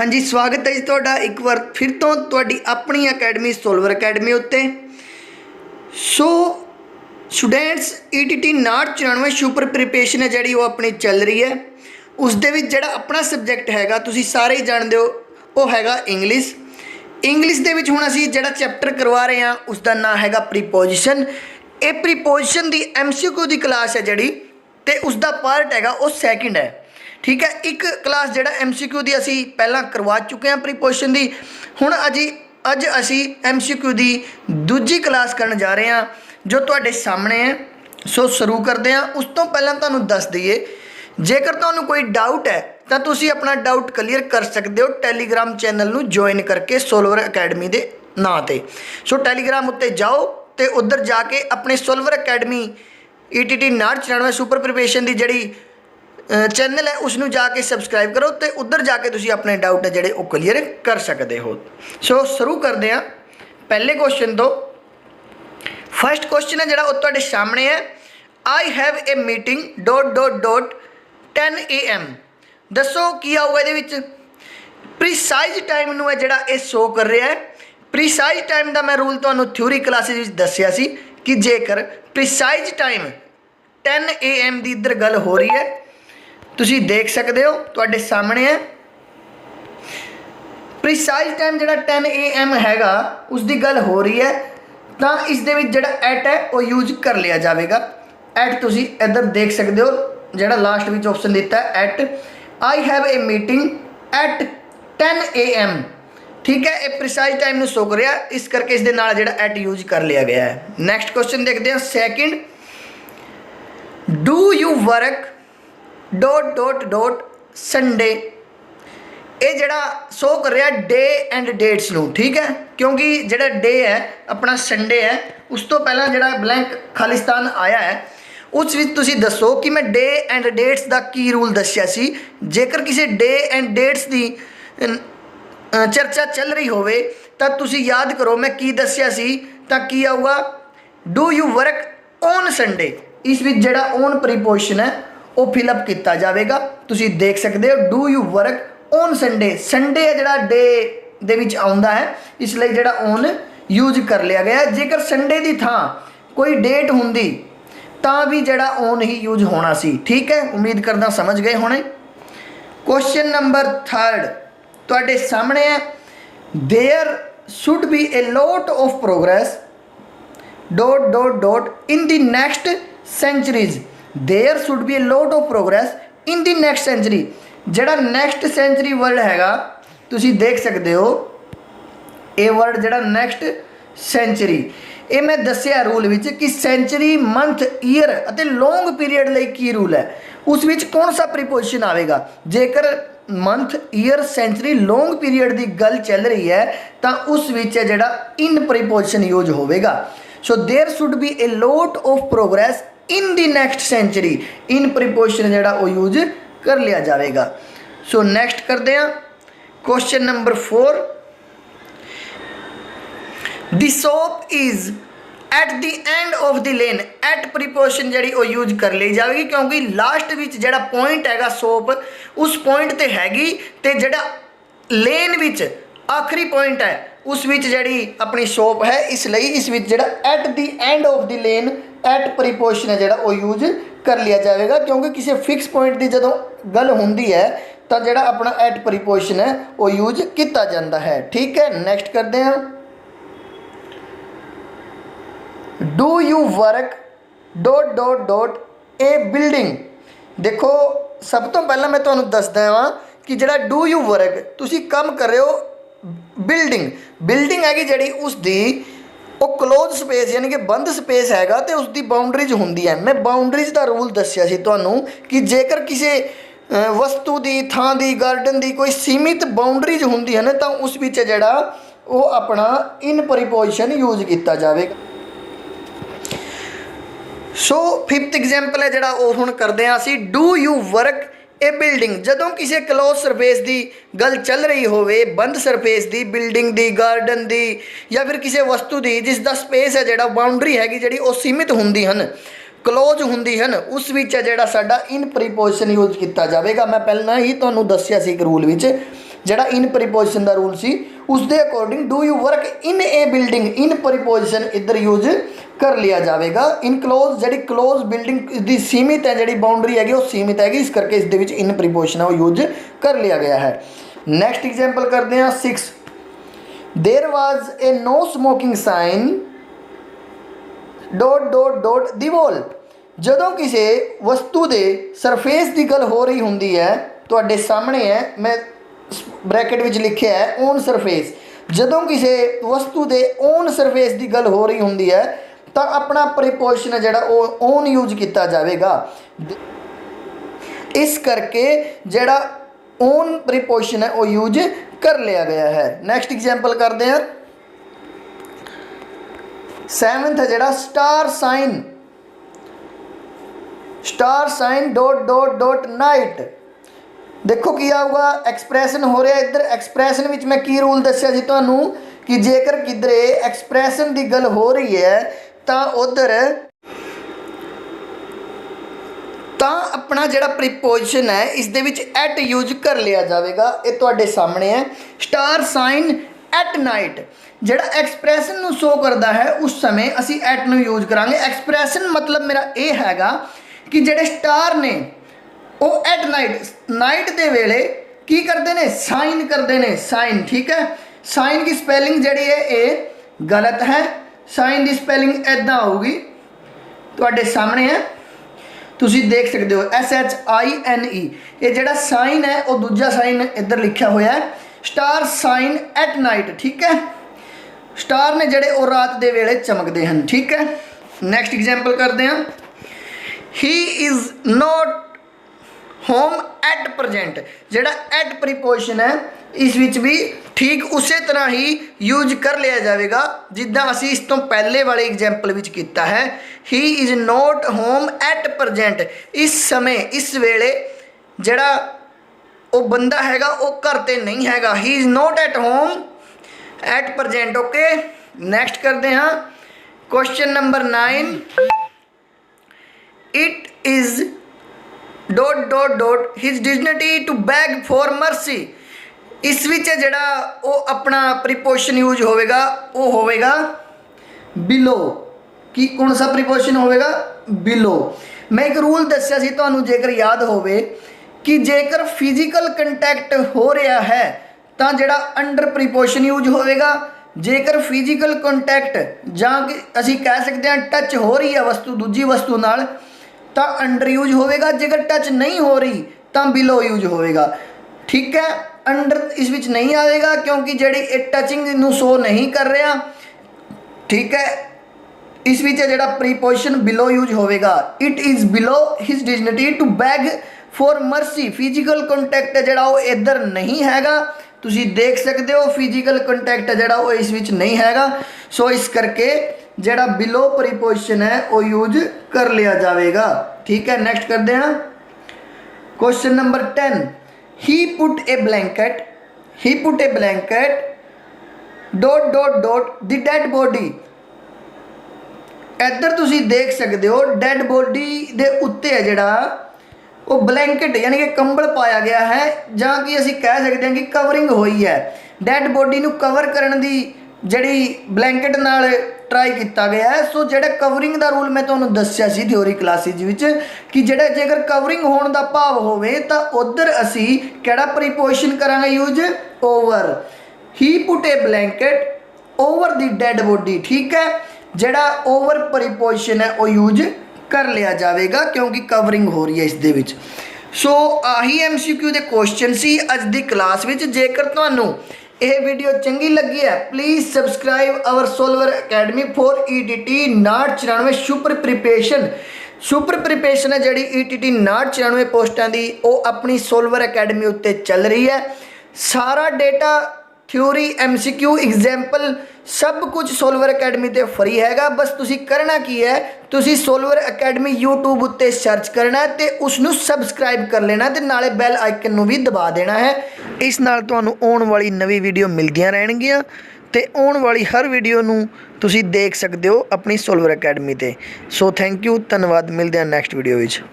हाँ जी, स्वागत है जी तुहाडा एक बार फिर तो तुहाडी अपनी अकैडमी सोलवर अकैडमी उत्ते। So students ETT 994 super preparation है जिहड़ी वो अपनी चल रही है। उस दे विच जिहड़ा अपना सबजैक्ट हैगा तुसीं सारे ही जाणदे हो वो हैगा इंग्लिश। इंग्लिश दे विच हुण असीं जिहड़ा चैप्टर करवा रहे हैं उसका नाम हैगा प्रीपोजिशन। ये प्रीपोजिशन की MCQ की क्लास है जिहड़ी ते उसका पार्ट हैगा वो सैकेंड है। ठीक है, एक क्लास जिहड़ा MCQ की असी पहला करवा चुके हैं प्रीपोजिशन की। हुण अज असी MCQ की दूजी क्लास करन जा रहे हैं जो तुहाडे सामने है। सो शुरू करते हैं। उस तो पहला तुहानूं दस दईए, जेकर तुहानूं कोई डाउट है तो तुसीं अपना डाउट क्लीयर कर सकते हो टेलीग्राम चैनल नूं ज्वाइन करके सोलवर अकैडमी के नाँ ते। सो टेलीग्राम उत्ते जाओ तो उधर जाके अपने solver academy ETT 994 super preparation की जिहड़ी चैनल है उसनूं जाके सबसक्राइब करो तो उधर जाके तुसीं अपने डाउट है जिहड़े वो क्लीयर कर सकते हो। सो शुरू करते हैं पहले क्वेश्चन तो। फर्स्ट क्वेश्चन है जिहड़ा वो तुहाडे सामने है। आई हैव ए मीटिंग ... 10 AM। दसो की आऊगा इहदे विच। प्रीसाइज टाइम नूं है जिहड़ा ये शो कर रहा है। प्रीसाइज टाइम का मैं रूल तुहानूं थ्योरी क्लासिस विच दस्सिया सी कि जेकर प्रीसाइज टाइम 10 AM की इधर गल हो रही है, तुसी देख सकते हो तुहाडे सामने है। प्रीसाइज टाइम जिहड़ा 10 AM हैगा उसकी गल हो रही है तो इस दे विच जिहड़ा एट है वो यूज कर लिया जाएगा। एट तुसी इधर देख सकते हो जिहड़ा लास्ट विच ऑप्शन दिता है at. I have a meeting at 10 AM। ठीक है, ये प्रीसाइज टाइम में शो कर रहा है, इस करके इस दे नाल जिहड़ा एट यूज कर लिया गया है। नैक्सट क्वेश्चन देखते हैं second. Do you work ... Sunday. ये जड़ा शो कर रहा है डे एंड डेट्स नूं। ठीक है, क्योंकि जड़ा डे है अपना संडे है उस तो पहला जड़ा ब्लैंक खालिस्तान आया है उस विच तुसीं दसो कि मैं डे एंड डेट्स का की रूल दस्सिया सी। जेकर किसी डे एंड डेट्स की चर्चा चल रही होवे तो तुसीं याद करो मैं की दस्सिया सी तां की आऊगा do you work on Sunday. इस विच जड़ा ऑन प्रीपोजिशन है वो फिलअप किया जाएगा। तुसीं देख सकते हो do you work on Sunday. Sunday है जड़ा डे दे विच आउंदा है इसलिए जड़ा ऑन यूज कर लिया गया। जेकर संडे की थां कोई डेट हुंदी तां भी जड़ा ऑन ही यूज होना सी। ठीक है, उम्मीद करदा समझ गए होने। क्वेश्चन नंबर थर्ड तुहाडे सामने है। There should be a lot of progress ... in the next centuries. There should be a lot of progress in the next century. जड़ा नेक्स्ट सेंचुरी वर्ड हैगा तुसीं देख सकते हो ये वर्ड जड़ा नेक्स्ट सेंचुरी ये मैं दस्सिया रूल विच कि सेंचुरी मंथ ईयर अते लॉन्ग पीरियड लई की रूल है उस विच कौन सा प्रीपोजिशन आवेगा। जेकर month year century long period की गल चल रही है तो उस विच जड़ा इन प्रीपोजिशन यूज होवेगा। So there should be a lot of progress in the next century. In preposition जड़ा वो यूज कर लिया जाएगा। सो नेक्स्ट करते हैं question number 4। The shop is at the end of the lane. At preposition जड़ी वो यूज कर ली जाएगी क्योंकि लास्ट विच जड़ा पॉइंट हैगा शॉप उस पॉइंट ते हैगी ते जड़ा लेन विच आखिरी पॉइंट है उस विच जड़ी अपनी शॉप है इसलिए इस विच जड़ा at the end of the lane at preposition है जड़ा वो यूज कर लिया जाएगा क्योंकि किसी फिक्स पॉइंट की जो गल होंदी है तो जड़ा अपना एट प्रीपोजिशन है वो यूज किया जाता है। ठीक है, नेक्स्ट करते हैं। Do you work ... A building. देखो सब तो पहला मैं तुहानूं दसदा वां कि जड़ा डू यू वर्क तुसीं काम कर रहे हो बिल्डिंग हैगी जड़ी उसकी वो क्लोज स्पेस यानी कि बंद स्पेस हैगा तो उसकी बाउंड्रीज होंदी है। मैं बाउंड्रीज का रूल दस्सिया सी तुहानूं कि जेकर किसी वस्तु की थां की गार्डन की कोई सीमित बाउंड्रीज होंदी है ना तो उस विच जड़ा वो अपना इन प्रीपोजिशन यूज किया जाएगा। सो फिफ्थ एग्जाम्पल है जड़ा वो हुण करदे हां असीं। Do you work A building. जदों किसी क्लोज सरफेस की गल चल रही होवे बंद सरफेस की बिल्डिंग की गार्डन की या फिर किसी वस्तु की जिसका स्पेस है जड़ा बाउंड्री हैगी जड़ी वो सीमित होंदी हन क्लोज होंदी हन उस विच जड़ा साडा इन प्रीपोजिशन यूज किया जाएगा। मैं पहला ही तुहानूं दस्सिया सी एक रूल विच ਜਿਹੜਾ ਇਨ ਪ੍ਰੀਪੋਜੀਸ਼ਨ ਦਾ ਰੂਲ ਸੀ ਉਸ ਦੇ according do you work in a building, in preposition ਇੱਧਰ ਯੂਜ਼ ਕਰ ਲਿਆ ਜਾਵੇਗਾ। ਇਨਕਲੋਜ਼ ਜਿਹੜੀ ਕਲੋਜ਼ ਬਿਲਡਿੰਗ ਦੀ ਸੀਮਿਤ ਹੈ, ਜਿਹੜੀ ਬਾਉਂਡਰੀ ਹੈਗੀ ਉਹ ਸੀਮਿਤ ਹੈਗੀ, ਇਸ ਕਰਕੇ ਇਸ ਦੇ ਵਿੱਚ ਇਨ ਪ੍ਰੀਪੋਜੀਸ਼ਨ ਹੈ ਉਹ ਯੂਜ਼ ਕਰ ਲਿਆ ਗਿਆ ਹੈ। ਨੈਕਸਟ ਐਗਜ਼ਾਮਪਲ ਕਰਦੇ ਹਾਂ 6। There was a no smoking sign dot dot dot the wall. ਜਦੋਂ ਕਿਸੇ ਵਸਤੂ ਦੇ ਸਰਫੇਸ ਦੀ ਗੱਲ ਹੋ ਰਹੀ ਹੁੰਦੀ ਹੈ, ਤੁਹਾਡੇ ਸਾਹਮਣੇ ਹੈ, ਮੈਂ ਬ੍ਰੈਕਟ ਵਿੱਚ ਲਿਖਿਆ ਹੈ ਔਨ ਸਰਫੇਸ। ਜਦੋਂ ਕਿਸੇ ਵਸਤੂ ਦੇ ਔਨ ਸਰਫੇਸ ਦੀ ਗੱਲ ਹੋ ਰਹੀ ਹੁੰਦੀ ਹੈ ਤਾਂ ਆਪਣਾ ਪ੍ਰੀਪੋਜੀਸ਼ਨ ਹੈ ਜਿਹੜਾ ਉਹ ਔਨ ਯੂਜ਼ ਕੀਤਾ ਜਾਵੇਗਾ। ਇਸ ਕਰਕੇ ਜਿਹੜਾ ਔਨ ਪ੍ਰੀਪੋਜੀਸ਼ਨ ਹੈ ਉਹ ਯੂਜ਼ कर लिया गया है। नैक्सट एग्जाम्पल करते हैं 7th है जरा star shine dot dot dot night. देखो की आऊगा एक्सप्रैशन हो रहा है इधर। एक्सप्रैशन विच मैं की रूल दस्या जी तुहानू कि जेकर किधरे एक्सप्रैशन की गल हो रही है तो उधर अपना जिहड़ा प्रीपोजिशन है इस दे विच एट यूज कर लिया जाएगा। ये तुहाडे सामने है स्टार साइन एट नाइट। जिहड़ा एक्सप्रैशन नूं शो करता है उस समय असी एट नूं यूज करांगे। एक्सप्रैशन मतलब मेरा ये हैगा कि जिहड़े स्टार ने वो एट नाइट दे वेले की करते हैं, साइन करते हैं, साइन। ठीक है, साइन की स्पैलिंग जिहड़ी है ये गलत है। साइन की स्पैलिंग इदां होगी, तुहाडे सामने है, तुसी देख सकते हो SHINE। ये जिहड़ा साइन है वो दूजा साइन इधर लिखा हुआ है स्टार साइन एट नाइट। ठीक है, स्टार ने जिहड़े वो रात दे वेले चमकते हैं। ठीक है, नैक्सट एग्जाम्पल करते हैं ही is not home at present. जिहड़ा एट प्रीपोजिशन है इस विच भी ठीक उस तरह ही यूज कर लिया जाएगा जिद्दां असी इस तो पहले वाले एग्जाम्पल विच कीता है। ही is not home at present, इस समय इस वेले जिहड़ा वो बंदा हैगा वो घर ते नहीं हैगा। He is not at home at present. Okay, next करते हैं question number 9। It is dot dot dot his dignity to beg for mercy. इस विच जिहड़ा वो अपना प्रीपोजिशन यूज होवेगा वो होवेगा बिलो। कि कौन सा प्रीपोजिशन होवेगा? बिलो। मैं एक रूल दस्या सी तुहानू जेकर याद होवे कि जेकर फिजिकल कंटैक्ट हो रहा है तो जिहड़ा अंडर प्रीपोजिशन यूज होवेगा। जेकर फिजिकल कंटैक्ट जां कि असी कह सकते हैं टच हो रही है वस्तु दूजी वस्तु नाल तो अंडर यूज होवेगा। जेकर टच नहीं हो रही तो बिलो यूज होवेगा। ठीक है, अंडर इस विच नहीं आएगा क्योंकि जिहड़ी टचिंग नूं शो नहीं कर रहा। ठीक है, इस विच जिहड़ा प्रीपोजिशन बिलो यूज होवेगा। It is below his dignity to beg for mercy. Physical contact जिहड़ा वो इधर नहीं हैगा, तुसी देख सकते हो फिजिकल कंटैक्ट जिहड़ा वो इस विच नहीं हैगा। सो इस करके जिहड़ा बिलो प्रीपोजिशन है वो यूज कर लिया जाएगा। ठीक है, नेक्स्ट करते हैं question number 10। He put a blanket dot dot dot the dead body। इधर तुसी देख सकते हो डेड बॉडी दे उत्ते है जिहड़ा वो ब्लैंकेट यानी कि कंबल पाया गया है, जां कि असी कह सकते हैं कि कवरिंग हुई है। डेड बॉडी नूं कवर करने दी जिहड़ी ब्लैंकेट नाल ट्राई किया गया है। सो जिहड़ा कवरिंग का रूल मैं तुहानू दस्सिया सी थ्योरी क्लासिस विच कि जिहड़ा जेकर कवरिंग होने का भाव होवे तो उधर असी किहड़ा प्रीपोजिशन करांगे use? Over. He put A blanket over the dead body. ठीक है, जिहड़ा ओवर प्रीपोजिशन है वो यूज कर लिया जाएगा क्योंकि कवरिंग हो रही है इस दे विच। सो आही MCQ दे क्वेश्चन सी अज दी क्लास विच। जेकर तुहानू यह वीडियो चंगी लगी है please subscribe our solver academy for ETT 994 super preparation है जी ETT 994 पोस्टां की वो अपनी सोल्वर अकैडमी उत्ते चल रही है। सारा डेटा थ्योरी MCQ एग्जाम्पल सब कुछ सोल्वर अकैडमी ते फ्री हैगा। बस तुसी करना की है, तुसी सोल्वर अकैडमी यूट्यूब उत्ते सर्च करना है ते उसनू सबसक्राइब कर लेना ते नाले बैल आइकन नू भी दबा देना है। इस नाल तुहानू आउण वाली नवी वीडियो मिलदियां रहणगियां ते आउण वाली हर वीडियो नू तुसी देख सकते हो अपनी सोल्वर अकैडमी ते। सो थैंक यू, धन्यवाद। मिलते हैं नैक्सट वीडियो विच।